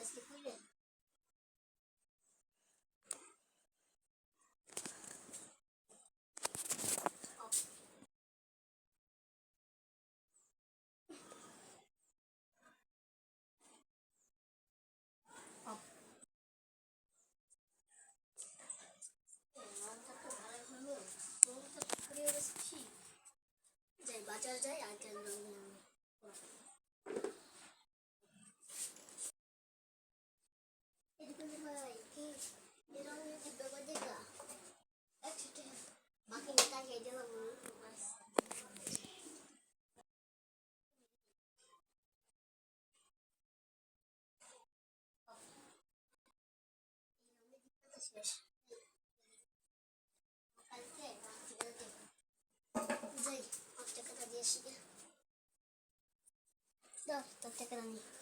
aski kuyle. যাই বাজার যাই আর কেন ভাই কি এরকম যদি ব্যাপার দেখা একসাথে বাকি টাকা দিলাম শেষ কালকে যাই 5 টাকাটা দিয়ে আসি তোর টাকা নিয়ে